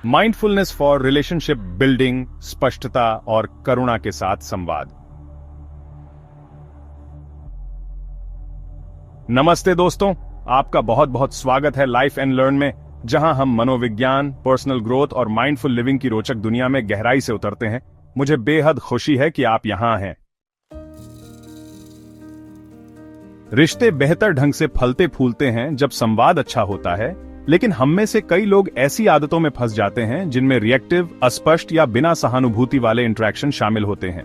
Mindfulness for relationship building, स्पष्टता और करुणा के साथ संवाद। नमस्ते दोस्तों, आपका बहुत बहुत स्वागत है लाइफ एंड लर्न में, जहां हम मनोविज्ञान, पर्सनल ग्रोथ और माइंडफुल लिविंग की रोचक दुनिया में गहराई से उतरते हैं। मुझे बेहद खुशी है कि आप यहां हैं। रिश्ते बेहतर ढंग से फलते फूलते हैं जब संवाद अच्छा होता है, लेकिन हम में से कई लोग ऐसी आदतों में फंस जाते हैं जिनमें रिएक्टिव, अस्पष्ट या बिना सहानुभूति वाले इंटरेक्शन शामिल होते हैं।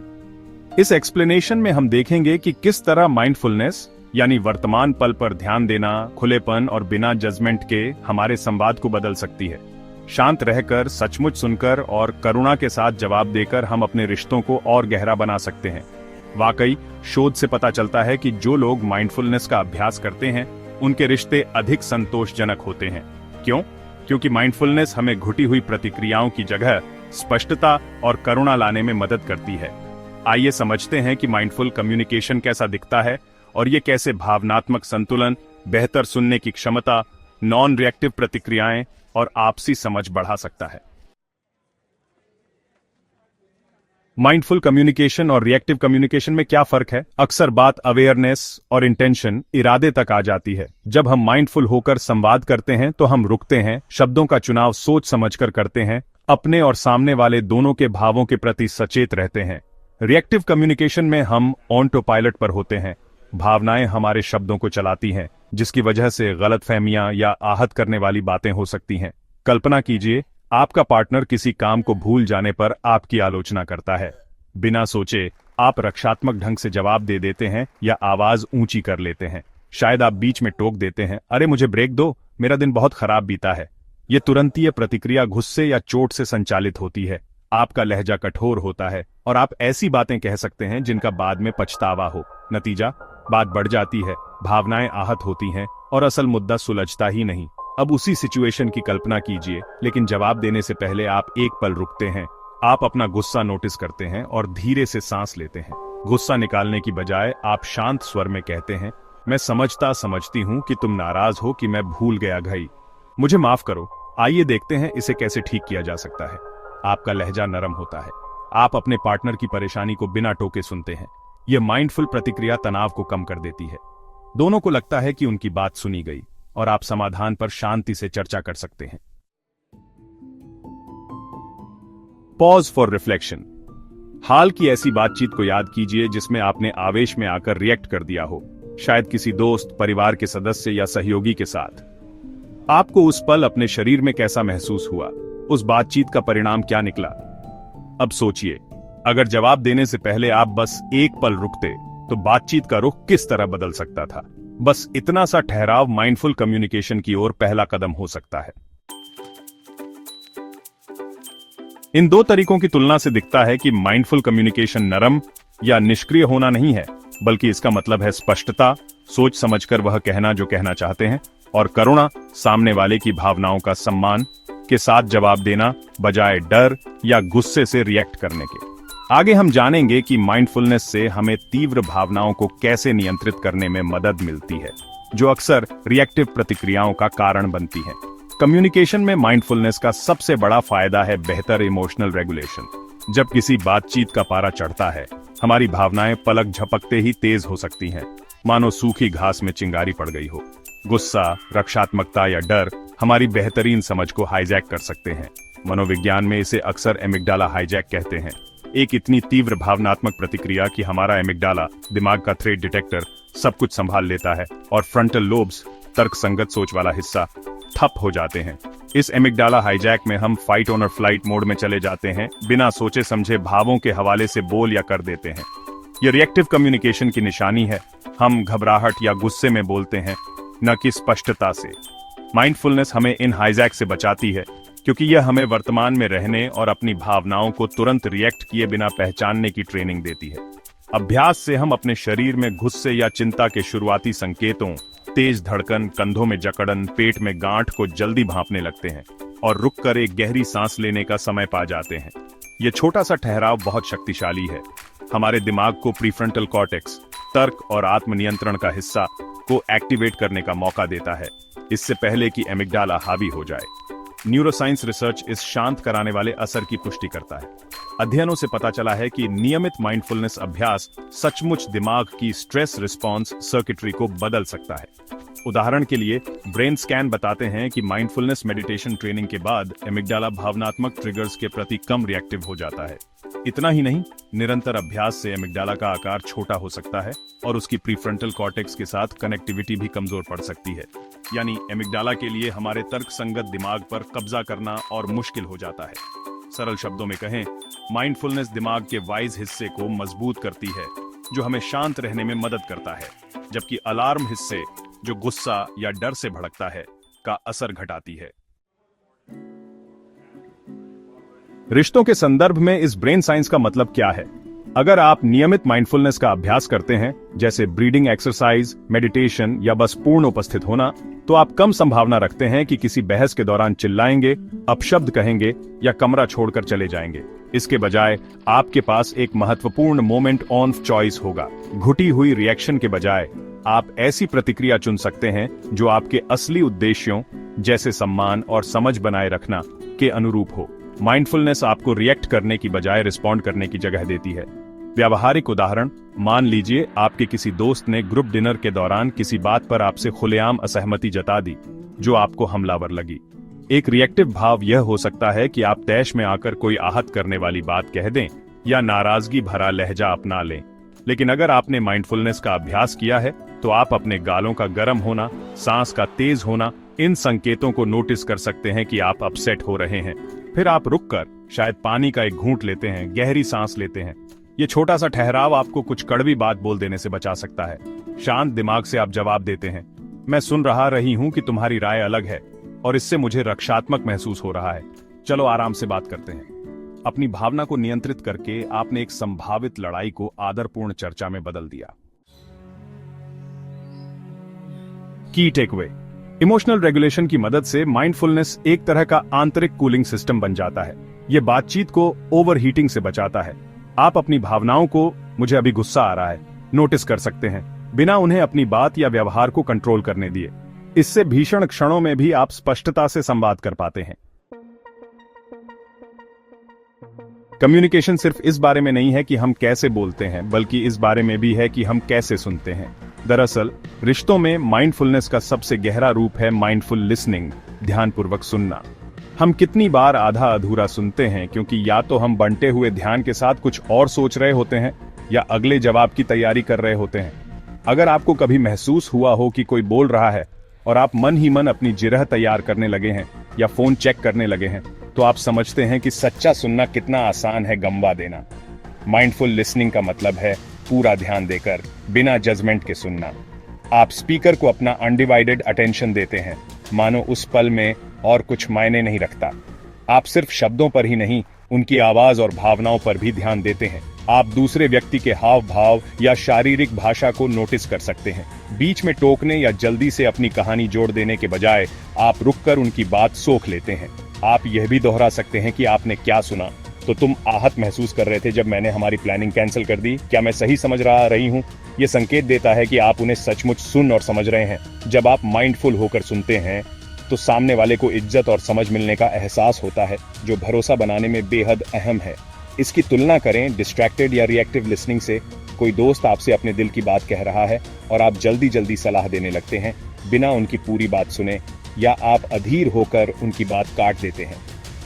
इस एक्सप्लेनेशन में हम देखेंगे कि किस तरह माइंडफुलनेस यानी वर्तमान पल पर ध्यान देना, खुलेपन और बिना जजमेंट के हमारे संवाद को बदल सकती है। शांत रहकर, सचमुच सुनकर और करुणा के साथ जवाब देकर हम अपने रिश्तों को और गहरा बना सकते हैं। वाकई शोध से पता चलता है कि जो लोग माइंडफुलनेस का अभ्यास करते हैं उनके रिश्ते अधिक संतोषजनक होते हैं। क्यों? क्योंकि माइंडफुलनेस हमें घुटी हुई प्रतिक्रियाओं की जगह स्पष्टता और करुणा लाने में मदद करती है। आइए समझते हैं कि माइंडफुल कम्युनिकेशन कैसा दिखता है और ये कैसे भावनात्मक संतुलन, बेहतर सुनने की क्षमता, नॉन रिएक्टिव प्रतिक्रियाएं और आपसी समझ बढ़ा सकता है। माइंडफुल कम्युनिकेशन और रिएक्टिव कम्युनिकेशन में क्या फर्क है? अक्सर बात अवेयरनेस और इंटेंशन, इरादे तक आ जाती है। जब हम माइंडफुल होकर संवाद करते हैं तो हम रुकते हैं, शब्दों का चुनाव सोच समझकर करते हैं, अपने और सामने वाले दोनों के भावों के प्रति सचेत रहते हैं। रिएक्टिव कम्युनिकेशन में हम ऑटो पायलट पर होते हैं। भावनाएं हमारे शब्दों को चलाती हैं, जिसकी वजह से गलतफहमियां या आहत करने वाली बातें हो सकती हैं। कल्पना कीजिए, आपका पार्टनर किसी काम को भूल जाने पर आपकी आलोचना करता है। बिना सोचे आप रक्षात्मक ढंग से जवाब दे देते हैं या आवाज ऊंची कर लेते हैं। शायद आप बीच में टोक देते हैं, अरे मुझे ब्रेक दो, मेरा दिन बहुत खराब बीता है। ये तुरंतीय प्रतिक्रिया गुस्से या चोट से संचालित होती है। आपका लहजा कठोर होता है और आप ऐसी बातें कह सकते हैं जिनका बाद में पछतावा हो। नतीजा, बात बढ़ जाती है, भावनाएं आहत होती हैं और असल मुद्दा सुलझता ही नहीं। अब उसी सिचुएशन की कल्पना कीजिए, लेकिन जवाब देने से पहले आप एक पल रुकते हैं। आप अपना गुस्सा नोटिस करते हैं और धीरे से सांस लेते हैं। गुस्सा निकालने की बजाय आप शांत स्वर में कहते हैं, मैं समझती हूं कि तुम नाराज हो कि मैं भूल गया घई, मुझे माफ करो। आइए देखते हैं इसे कैसे ठीक किया जा सकता है। आपका लहजा नरम होता है। आप अपने पार्टनर की परेशानी को बिना टोके सुनते हैं। यह माइंडफुल प्रतिक्रिया तनाव को कम कर देती है। दोनों को लगता है कि उनकी बात सुनी गई और आप समाधान पर शांति से चर्चा कर सकते हैं। Pause for reflection. हाल की ऐसी बातचीत को याद कीजिए जिसमें आपने आवेश में आकर रिएक्ट कर दिया हो, शायद किसी दोस्त, परिवार के सदस्य या सहयोगी के साथ। आपको उस पल अपने शरीर में कैसा महसूस हुआ? उस बातचीत का परिणाम क्या निकला? अब सोचिए, अगर जवाब देने से पहले आप बस एक पल रुकते तो बातचीत का रुख किस तरह बदल सकता था? बस इतना सा ठहराव माइंडफुल कम्युनिकेशन की ओर पहला कदम हो सकता है। इन दो तरीकों की तुलना से दिखता है कि माइंडफुल कम्युनिकेशन नरम या निष्क्रिय होना नहीं है, बल्कि इसका मतलब है स्पष्टता, सोच समझकर वह कहना जो कहना चाहते हैं, और करुणा, सामने वाले की भावनाओं का सम्मान के साथ जवाब देना बजाय डर या गुस्से से रिएक्ट करने के। आगे हम जानेंगे कि माइंडफुलनेस से हमें तीव्र भावनाओं को कैसे नियंत्रित करने में मदद मिलती है, जो अक्सर रिएक्टिव प्रतिक्रियाओं का कारण बनती हैं। कम्युनिकेशन में माइंडफुलनेस का सबसे बड़ा फायदा है बेहतर इमोशनल रेगुलेशन। जब किसी बातचीत का पारा चढ़ता है, हमारी भावनाएं पलक झपकते ही तेज हो सकती हैं, मानो सूखी घास में चिंगारी पड़ गई हो। गुस्सा, रक्षात्मकता या डर हमारी बेहतरीन समझ को हाईजैक कर सकते हैं। मनोविज्ञान में इसे अक्सर एमिग्डाला हाईजैक कहते हैं। एक इतनी तीव्र भावनात्मक प्रतिक्रिया कि हमारा एमिग्डाला, दिमाग का थ्रेट डिटेक्टर, सब कुछ संभाल लेता है और फ्रंटल लोब्स, तर्कसंगत सोच वाला हिस्सा, ठप हो जाते हैं। इस एमिग्डाला हाईजैक में हम फाइट ऑन और फ्लाइट मोड में चले जाते हैं, बिना सोचे समझे भावों के हवाले से बोल या कर देते हैं। यह रिएक्टिव कम्युनिकेशन की निशानी है। हम घबराहट या गुस्से में बोलते हैं, न कि स्पष्टता से। माइंडफुलनेस हमें इन हाईजैक से बचाती है, क्योंकि यह हमें वर्तमान में रहने और अपनी भावनाओं को तुरंत रिएक्ट किए बिना पहचानने की ट्रेनिंग देती है। अभ्यास से हम अपने शरीर में गुस्से या चिंता के शुरुआती संकेतों, तेज धड़कन, कंधों में जकड़न, पेट में गांठ को जल्दी भांपने लगते हैं और रुककर एक गहरी सांस लेने का समय पा जाते हैं। यह छोटा सा ठहराव बहुत शक्तिशाली है। हमारे दिमाग को प्रीफ्रंटल कॉर्टेक्स, तर्क और आत्मनियंत्रण का हिस्सा को एक्टिवेट करने का मौका देता है, इससे पहले कि एमिग्डाला हावी हो जाए। न्यूरोसाइंस रिसर्च इस शांत कराने वाले असर की पुष्टि करता है। अध्ययनों से पता चला है कि नियमित माइंडफुलनेस अभ्यास सचमुच दिमाग की स्ट्रेस रिस्पॉन्स सर्किटरी को बदल सकता है। उदाहरण के लिए ब्रेन स्कैन बताते हैं कि माइंडफुलनेस मेडिटेशन ट्रेनिंग के बाद एमिग्डाला भावनात्मक ट्रिगर्स के प्रति कम रिएक्टिव हो जाता है। इतना ही नहीं, निरंतर अभ्यास से एमिग्डाला का आकार छोटा हो सकता है और उसकी प्रीफ्रंटल कॉर्टेक्स के साथ कनेक्टिविटी भी कमजोर पड़ सकती है। यानी एमिग्डाला के लिए हमारे तर्कसंगत दिमाग पर कब्जा करना और मुश्किल हो जाता है। सरल शब्दों में कहें, माइंडफुलनेस दिमाग के वाइज हिस्से को मजबूत करती है, जो हमें शांत रहने में मदद करता है, जबकि अलार्म हिस्से, जो गुस्सा या डर से भड़कता है, का असर घटाती है। रिश्तों के संदर्भ में इस ब्रेन साइंस का मतलब क्या है? अगर आप नियमित माइंडफुलनेस का अभ्यास करते हैं, जैसे ब्रीदिंग एक्सरसाइज, मेडिटेशन या बस पूर्ण उपस्थित होना, तो आप कम संभावना रखते हैं कि किसी बहस के दौरान चिल्लाएंगे, अपशब्द कहेंगे या कमरा छोड़कर चले जाएंगे। इसके बजाय आपके पास एक महत्वपूर्ण मोमेंट ऑफ चॉइस होगा। घुटी हुई रिएक्शन के बजाय आप ऐसी प्रतिक्रिया चुन सकते हैं जो आपके असली उद्देश्यों, जैसे सम्मान और समझ बनाए रखना, के अनुरूप हो। माइंडफुलनेस आपको रिएक्ट करने की बजाय रिस्पॉन्ड करने की जगह देती है। व्यावहारिक उदाहरण, मान लीजिए आपके किसी दोस्त ने ग्रुप डिनर के दौरान किसी बात पर आपसे खुलेआम असहमति जता दी जो आपको हमलावर लगी। एक रिएक्टिव भाव यह हो सकता है कि आप तैश में आकर कोई आहत करने वाली बात कह दें या नाराजगी भरा लहजा अपना लें। लेकिन अगर आपने माइंडफुलनेस का अभ्यास किया है तो आप अपने गालों का गर्म होना, सांस का तेज होना, इन संकेतों को नोटिस कर सकते हैं कि आप अपसेट हो रहे हैं। फिर आप रुककर शायद पानी का एक घूंट लेते हैं, गहरी सांस लेते हैं। ये छोटा सा ठहराव आपको कुछ कड़वी बात बोल देने से बचा सकता है। शांत दिमाग से आप जवाब देते हैं, मैं सुन रही हूं कि तुम्हारी राय अलग है और इससे मुझे रक्षात्मक महसूस हो रहा है। चलो आराम से बात करते हैं। अपनी भावना को नियंत्रित करके आपने एक संभावित लड़ाई को आदरपूर्ण चर्चा में बदल दिया। की टेकअवे, इमोशनल रेगुलेशन की मदद से माइंडफुलनेस एक तरह का आंतरिक कूलिंग सिस्टम बन जाता है। यह बातचीत को ओवरहीटिंग से बचाता है। आप अपनी भावनाओं को, मुझे अभी गुस्सा आ रहा है, नोटिस कर सकते हैं, बिना उन्हें अपनी बात या व्यवहार को कंट्रोल करने दिए। इससे भीषण क्षणों में भी आप स्पष्टता से संवाद कर पाते हैं। कम्युनिकेशन सिर्फ इस बारे में नहीं है कि हम कैसे बोलते हैं, बल्कि इस बारे में भी है कि हम कैसे सुनते हैं। दरअसल रिश्तों में माइंडफुलनेस का सबसे गहरा रूप है माइंडफुल लिसनिंग, ध्यानपूर्वक सुनना। हम कितनी बार आधा अधूरा सुनते हैं क्योंकि या तो हम बंटे हुए ध्यान के साथ कुछ और सोच रहे होते हैं या अगले जवाब की तैयारी कर रहे होते हैं। अगर आपको कभी महसूस हुआ हो कि कोई बोल रहा है और आप मन ही मन अपनी जिरह तैयार करने लगे हैं या फोन चेक करने लगे हैं, तो आप समझते हैं कि सच्चा सुनना कितना आसान है गमवा देना। माइंडफुल लिसनिंग का मतलब है पूरा ध्यान देकर, बिना जजमेंट के सुनना। आप स्पीकर को अपना अनडिवाइडेड अटेंशन देते हैं, मानो उस पल में और कुछ मायने नहीं रखता। आप सिर्फ शब्दों पर ही नहीं, उनकी आवाज और भावनाओं पर भी ध्यान देते हैं। आप दूसरे व्यक्ति के हाव भाव या शारीरिक भाषा को नोटिस कर सकते हैं। बीच में टोकने या जल्दी से अपनी कहानी जोड़ देने के बजाय आप रुककर उनकी बात सोख लेते हैं। आप यह भी दोहरा सकते हैं कि आपने क्या सुना। तो तुम आहत महसूस कर रहे थे जब मैंने हमारी प्लानिंग कैंसिल कर दी, क्या मैं सही समझ रही हूँ? यह संकेत देता है कि आप उन्हें सचमुच सुन और समझ रहे हैं। जब आप माइंडफुल होकर सुनते हैं तो सामने वाले को इज्जत और समझ मिलने का एहसास होता है, जो भरोसा बनाने में बेहद अहम है। इसकी तुलना करें डिस्ट्रैक्टेड या रिएक्टिव लिसनिंग से। कोई दोस्त आपसे अपने दिल की बात कह रहा है और आप जल्दी जल्दी सलाह देने लगते हैं, बिना उनकी पूरी बात सुने, या आप अधीर होकर उनकी बात काट देते हैं।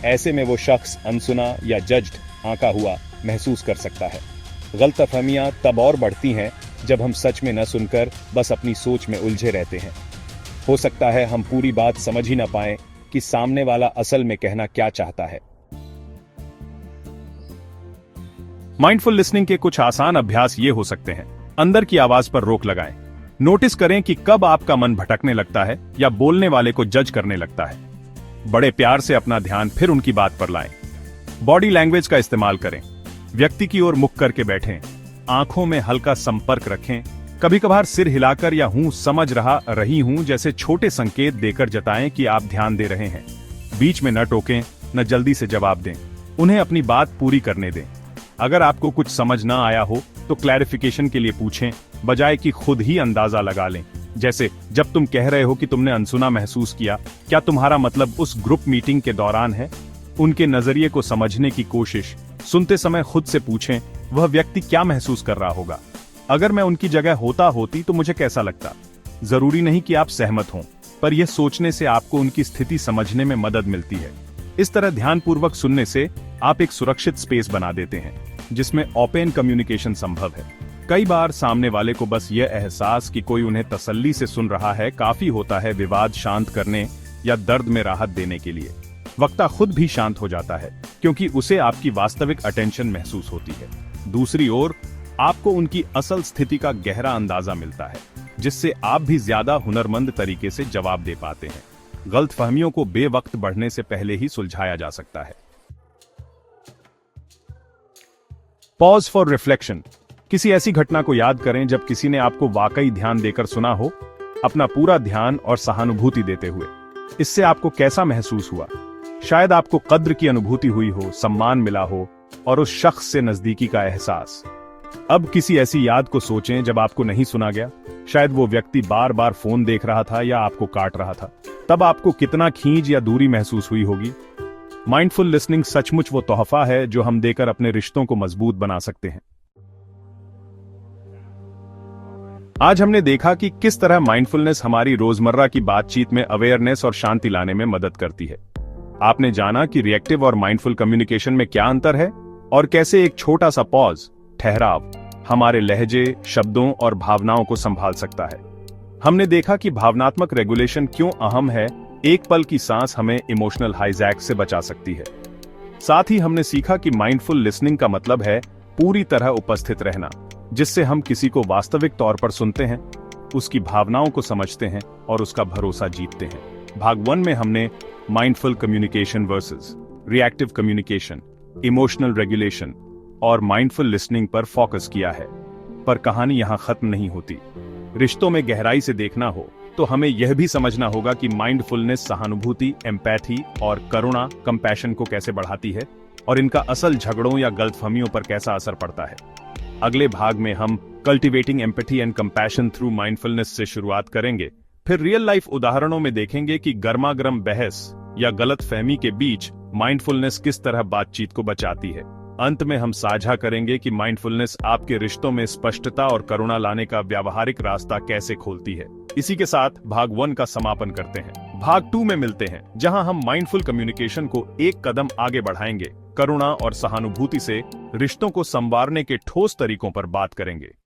ऐसे में वो शख्स अनसुना या जज्ड, आंका हुआ महसूस कर सकता है। गलतफहमियां तब और बढ़ती हैं जब हम सच में न सुनकर बस अपनी सोच में उलझे रहते हैं। हो सकता है हम पूरी बात समझ ही न पाएं कि सामने वाला असल में कहना क्या चाहता है। माइंडफुल लिसनिंग के कुछ आसान अभ्यास ये हो सकते हैं। अंदर की आवाज पर रोक लगाएं। नोटिस करें कि कब आपका मन भटकने लगता है या बोलने वाले को जज करने लगता है। बड़े प्यार से अपना ध्यान फिर उनकी बात पर लाएं। बॉडी लैंग्वेज का इस्तेमाल करें। व्यक्ति की ओर मुख करके बैठें। आंखों में हल्का संपर्क रखें। कभी कभार सिर हिलाकर या हूं समझ रही हूं जैसे छोटे संकेत देकर जताएं कि आप ध्यान दे रहे हैं। बीच में न टोकें, न जल्दी से जवाब दें। उन्हें अपनी बात पूरी करने दें। अगर आपको कुछ समझ न आया हो तो क्लैरिफिकेशन के लिए पूछें बजाय कि खुद ही अंदाजा लगा लें। जैसे जब तुम कह रहे हो कि तुमने अनसुना महसूस किया, क्या तुम्हारा मतलब उस ग्रुप मीटिंग के दौरान है? उनके नजरिए को समझने की कोशिश सुनते समय खुद से पूछें, वह व्यक्ति क्या महसूस कर रहा होगा? अगर मैं उनकी जगह होती तो मुझे कैसा लगता? जरूरी नहीं कि आप सहमत हों, पर यह सोचने से आपको उनकी स्थिति समझने में मदद मिलती है। इस तरह ध्यानपूर्वक सुनने से आप एक सुरक्षित स्पेस बना देते हैं जिसमें ओपन कम्युनिकेशन संभव है। कई बार सामने वाले को बस यह एहसास कि कोई उन्हें तसल्ली से सुन रहा है काफी होता है विवाद शांत करने या दर्द में राहत देने के लिए। वक्ता खुद भी शांत हो जाता है क्योंकि उसे आपकी वास्तविक अटेंशन महसूस होती है। दूसरी ओर आपको उनकी असल स्थिति का गहरा अंदाजा मिलता है, जिससे आप भी ज्यादा हुनरमंद तरीके से जवाब दे पाते हैं। गलतफहमियों को बेवक्त बढ़ने से पहले ही सुलझाया जा सकता है। Pause for reflection. किसी ऐसी घटना को याद करें जब किसी ने आपको वाकई ध्यान देकर सुना हो, अपना पूरा ध्यान और सहानुभूति देते हुए। इससे आपको कैसा महसूस हुआ? शायद आपको कद्र की अनुभूति हुई हो, सम्मान मिला हो और उस शख्स से नजदीकी का एहसास। अब किसी ऐसी याद को सोचें जब आपको नहीं सुना गया। शायद वो व्यक्ति बार बार फोन देख रहा था या आपको काट रहा था। तब आपको कितना खींच या दूरी महसूस हुई होगी? माइंडफुल लिसनिंग सचमुच वो तोहफा है जो हम देकर अपने रिश्तों को मजबूत बना सकते हैं। आज हमने देखा कि किस तरह माइंडफुलनेस हमारी रोजमर्रा की बातचीत में अवेयरनेस और शांति लाने में मदद करती है। आपने जाना कि रिएक्टिव और माइंडफुल कम्युनिकेशन में क्या अंतर है और कैसे एक छोटा सा पॉज, ठहराव, हमारे लहजे, शब्दों और भावनाओं को संभाल सकता है। हमने देखा कि भावनात्मक रेगुलेशन क्यों अहम है। एक पल की सांस हमें इमोशनल हाईजैक से बचा सकती है। साथ ही हमने सीखा कि माइंडफुल लिसनिंग का मतलब है पूरी तरह उपस्थित रहना, जिससे हम किसी को वास्तविक तौर पर सुनते हैं, उसकी भावनाओं को समझते हैं और उसका भरोसा जीतते हैं। भाग 1 में हमने mindful communication versus reactive communication, emotional regulation और माइंडफुल लिसनिंग पर फोकस किया है। पर कहानी यहां खत्म नहीं होती। रिश्तों में गहराई से देखना हो तो हमें यह भी समझना होगा कि माइंडफुलनेस सहानुभूति, एम्पैथी और करुणा, कंपैशन को कैसे बढ़ाती है और इनका असल झगड़ों या गलतफहमियों पर कैसा असर पड़ता है। अगले भाग में हम cultivating empathy and compassion through mindfulness से शुरुआत करेंगे। फिर रियल लाइफ उदाहरणों में देखेंगे कि गर्मागर्म बहस या गलतफहमी के बीच माइंडफुलनेस किस तरह बातचीत को बचाती है। अंत में हम साझा करेंगे कि माइंडफुलनेस आपके रिश्तों में स्पष्टता और करुणा लाने का व्यावहारिक रास्ता कैसे खोलती है। इसी के साथ भाग 1 का समापन करते हैं। भाग 2 में मिलते हैं, जहां हम माइंडफुल कम्युनिकेशन को एक कदम आगे बढ़ाएंगे, करुणा और सहानुभूति से रिश्तों को संवारने के ठोस तरीकों पर बात करेंगे।